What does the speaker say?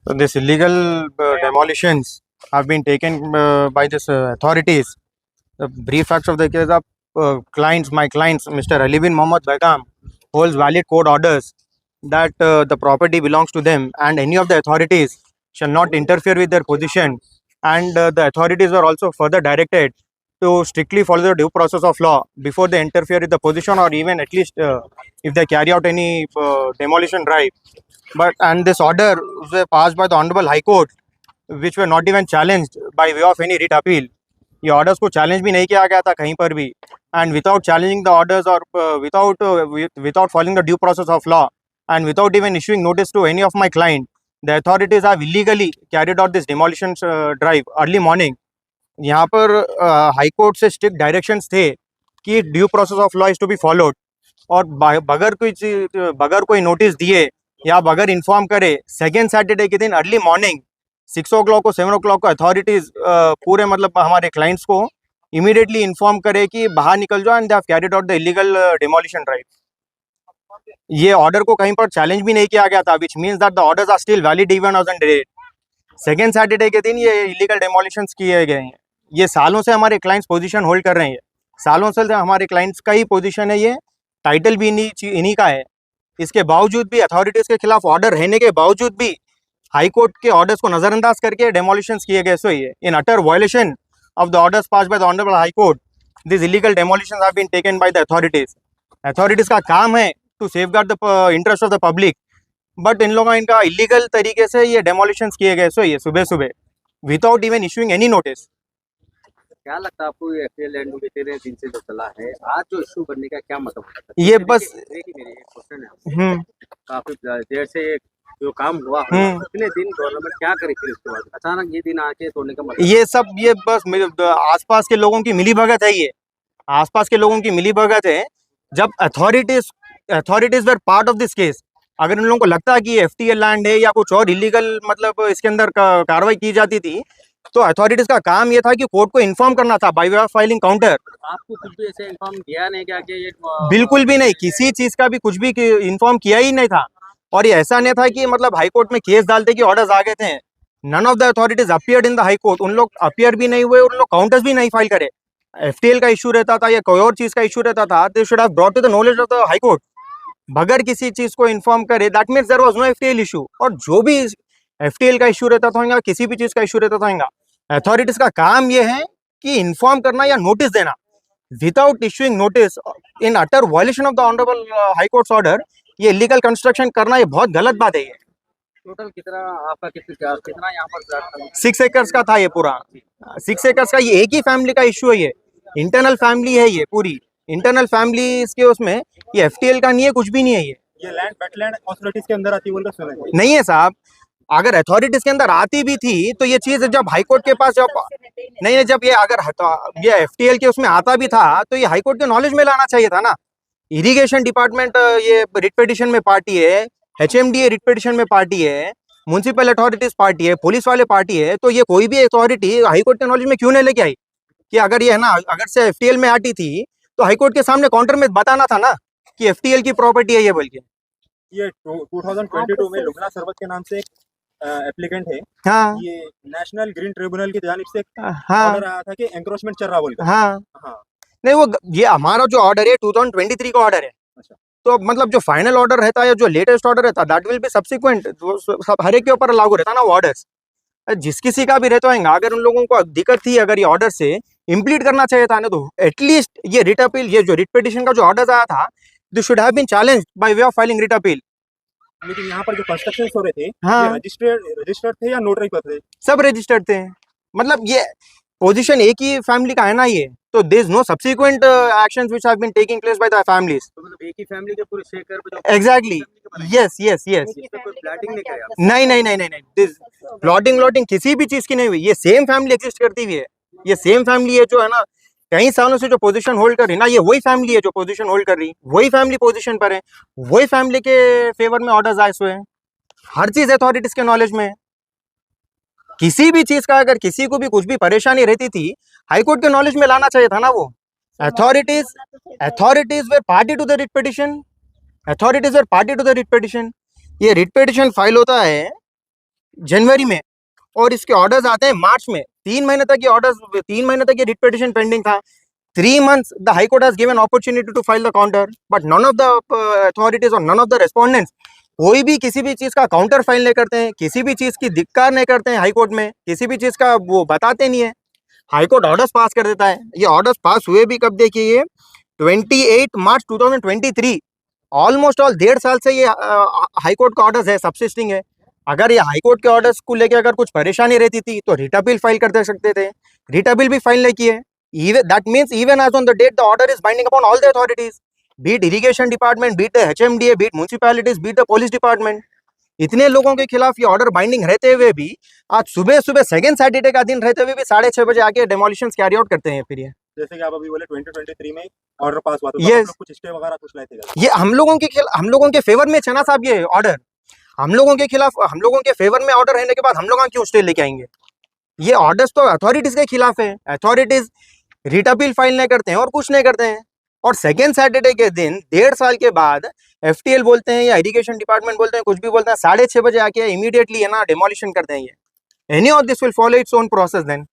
So this illegal demolitions have been taken by this authorities. The brief facts of the case are my clients, Mr. Ali bin Mohammad Begum, holds valid court orders that the property belongs to them, and any of the authorities shall not interfere with their position. And the authorities are also further directed to strictly follow the due process of law before they interfere with the position, or even at least if they carry out any demolition drive. But and this order was passed by the Honorable High Court, which were not even challenged by way of any writ appeal. ये orders को challenge भी नहीं किया गया था कहीं पर भी, and without challenging the orders और without following the due process of law and without even issuing notice to any of my client, the authorities have illegally carried out this demolition drive early morning. यहाँ पर high court से strict directions थे कि due process of law is to be followed, और बगैर कोई notice दिए या बगैर इन्फॉर्म करे सेकेंड सैटरडे के दिन अर्ली मॉर्निंग 6 o'clock को 7 o'clock को अथॉरिटीज पूरे मतलब हमारे क्लाइंट्स को इमीडिएटली इन्फॉर्म करे कि बाहर निकल जाओ, and they have carried out the illegal demolition drive. ये ऑर्डर को कहीं पर चैलेंज भी नहीं किया गया था, which means that the orders are still valid even on date. Second Saturday के दिन ये इलीगल डेमोलिशंस किए गए हैं. ये सालों से हमारे क्लाइंट्स पोजीशन होल्ड कर रहे हैं, सालों से हमारे क्लाइंट्स का ही पोजीशन है, ये टाइटल भी इन्हीं का है. इसके बावजूद भी अथॉरिटीज के खिलाफ ऑर्डर रहने के बावजूद भी हाई कोर्ट के ऑर्डर्स को नजरअंदाज करके डेमोलिशंस किए गए. सो ये in utter violation of the orders passed by the honourable high court, this illegal demolitions have been taken by the authorities. Authorities का काम है to safeguard the interest of the public, but इन लोगों इनका illegal तरीके से ये डेमोलिशंस किए गए. सो ये सुबह सुबह without even issuing any notice. क्या लगता है आपको ये एफटीएल लैंड कितने दिन से जो चला है, आज जो इशू बनने का क्या मतलब है? ये बस मेरी एक क्वेश्चन है, काफी देर से जो काम हुआ कितने दिन गवर्नमेंट क्या करी फिर उसके बाद अचानक ये दिन आके तोड़ने का मतलब? ये बस आसपास के लोगों की मिली भगत है. ये आसपास के लोगों की मिली भगत है. जब authorities were part of this case, अगर इन लोगों को लगता है कि एफटीएल लैंड है या कुछ और इलीगल मतलब इसके अंदर कार्रवाई की जाती थी, तो अथॉरिटीज का काम ये था कि कोर्ट को इन्फॉर्म करना था bye way of filing counter. आपको कुछ भी ऐसे इन्फॉर्म किया नहीं क्या कि ये बिल्कुल भी नहीं, किसी चीज का भी कुछ भी इन्फॉर्म किया ही नहीं था. और ये ऐसा नहीं था कि मतलब हाई कोर्ट में केस डालते कि ऑर्डर्स आ गए थे. None of the authorities appeared in the high court. उन लोग अपीयर भी नहीं हुए, उन लोग काउंटर्स भी नहीं फाइल करे. एफटीएल का इशू रहता था या कोई और चीज का इशू रहता था, they should have brought to the knowledge of the high court. बगैर किसी चीज को इन्फॉर्म करे, that means there was no FTL issue. और जो भी एफटीएल का इशू रहता था, किसी भी चीज का इशू रहता था, अथॉरिटीज का काम ये है कि इन्फॉर्म करना या नोटिस देना. Without issuing notice in utter violation of the honourable high courts order, ये इलीगल कंस्ट्रक्शन करना ये बहुत गलत बात है. ये टोटल कितना आपका कितना यहाँ पर 6 एकर्स का था ये पूरा. 6 एकर्स का ये एक ही फैमिली का इशू है. ये इंटरनल फैमिली है, ये पूरी इंटरनल फैमिली इसके उसमें. ये एफटीएल का नहीं है, कुछ भी नहीं है. ये लैंड वेटलैंड अथॉरिटीज के अंदर आती है बोल कर सुना नहीं है साहब. अगर अथॉरिटीज के अंदर आती भी थी तो ये चीज जब हाईकोर्ट के पास जब ये अगर ये एफटीएल के उसमें आता भी था तो ये हाईकोर्ट के नॉलेज में लाना चाहिए था ना. इरिगेशन डिपार्टमेंट ये रिट पिटीशन में पार्टी है, एचएमडीए रिट पिटीशन में पार्टी है, म्युनिसिपल अथॉरिटीज पार्टी है, पुलिस वाले पार्टी है. तो ये कोई भी अथॉरिटी हाईकोर्ट के नॉलेज में क्यों नहीं लेके आई कि अगर ये है ना, अगर से एफटीएल में आती थी तो हाईकोर्ट के सामने काउंटर में बताना था ना कि एफटीएल की प्रॉपर्टी है ये बोल के. ये 2022 में लुगना सरबत के नाम से एप्लीकेंट है. हाँ, ये नेशनल ग्रीन ट्रिब्यूनल की जानिब से हाँ, ऑर्डर आया था कि एंक्रोचमेंट चल रहा बोल कर. हाँ. हाँ. नहीं, वो ये हमारा जो ऑर्डर है 2023 का ऑर्डर है. अच्छा. तो मतलब जो फाइनल ऑर्डर रहता है या जो लेटेस्ट ऑर्डर रहता है, दैट विल बी सब्सिक्वेंट. सब हर एक के ऊपर लागू रहता है ना वो ऑर्डर्स. जिस किसी का भी रहता होगा, अगर उन लोगों को दिक्कत थी, अगर ये ऑर्डर से इम्प्लीट करना चाहिए था ना, तो एटलीस्ट ये रिट अपील, ये जो रिट पिटीशन का जो ऑर्डर आया था, this should have been challenged by way of filing writ appeal. लेकिन यहाँ पर जो कंस्ट्रक्शन हो रहे थे, हाँ, ये रजिस्टर्ड थे या नोटरी पर थे? सब रजिस्टर्ड थे. मतलब ये पोजीशन एक ही फैमिली का है ना ये, तो there is no subsequent actions which have been taking place by the families. मतलब एक ही फैमिली के पूरे 6 एकड़ पे जो एग्जैक्टली. Yes, yes, yes. कोई प्लाटिंग नहीं किया नहीं, नहीं, नहीं, नहीं, नहीं. दिस प्लॉटिंग किसी भी चीज की नहीं हुई. ये सेम फैमिली एग्जिस्ट करती हुई है. ये सेम फैमिली है जो है ना कई सालों से जो पोजीशन होल्ड कर रही ना, ये वही फैमिली है जो पोजीशन होल्ड कर रही. वही फैमिली पोजीशन पर है, वही फैमिली के फेवर में ऑर्डर्स आए हुए हैं. हर चीज अथॉरिटीज के नॉलेज में है. किसी भी चीज का अगर किसी को भी कुछ भी परेशानी रहती थी, हाईकोर्ट के नॉलेज में लाना चाहिए था ना. वो authorities were party to the writ petition. Authorities were party to the writ petition. ये रिट पिटीशन फाइल होता है जनवरी में और इसके ऑर्डर्स आते हैं मार्च में। 3 महीने तक ये ऑर्डर्स, 3 महीने तक ये रिट पिटिशन पेंडिंग था। 3 months the High Court has given opportunity to file the counter, but none of the authorities or none of the respondents, कोई भी किसी भी चीज का काउंटर फाइल नहीं करते हैं, किसी भी चीज की धिक्कार नहीं करते हैं हाई कोर्ट में, किसी भी चीज का वो बताते नहीं है। हाई कोर्ट ऑर्डर्स पास कर देता है। ये ऑर्डर्स पास हुए भी कब, देखिए ये 28 मार्च 2023, ऑलमोस्ट ऑल 1.5 साल से ये हाई कोर्ट का ऑर्डर्स है, सबसिस्टिंग है। अगर ये हाई कोर्ट के ऑर्डर्स को लेकर अगर कुछ परेशानी रहती थी तो रिट अपील फाइल कर दे सकते थे, रिट अपील भी फाइल नहीं किए। Even that means even as on the date the order is binding upon all the authorities, be it irrigation department, be it the HMDA, be it municipalities, be it the police department। इतने लोगों के खिलाफ ये order binding रहते हुए भी आज सुबह सुबह सेकंड सैटरडे का दिन रहते हुए भी 6:30 बजे आके डेमोलिशंस कैरी आउट करते हैं। फिर ये जैसे कि आप अभी बोले 2023 में ऑर्डर पास हुआ, तो Yes. आप लोग कुछ स्टे वगैरह कुछ लाए थे क्या? ये हम लोगों के फेवर में चना साहब, ये ऑर्डर हम लोगों के खिलाफ, हम लोगों के फेवर में ऑर्डर रहने के बाद हम लोग क्यों स्टे लेके आएंगे? ये ऑर्डर्स तो अथॉरिटीज के खिलाफ है। अथॉरिटीज रिट अपील फाइल नहीं करते हैं और कुछ नहीं करते हैं। और सेकेंड सैटरडे के दिन 1.5 साल के बाद FTL बोलते हैं या इरिगेशन डिपार्टमेंट बोलते हैं, कुछ भी बोलते हैं, 6:30 बजे आके इमीडिएटली है ना डेमोलिशन करते हैं। ये any of this will follow its own process then.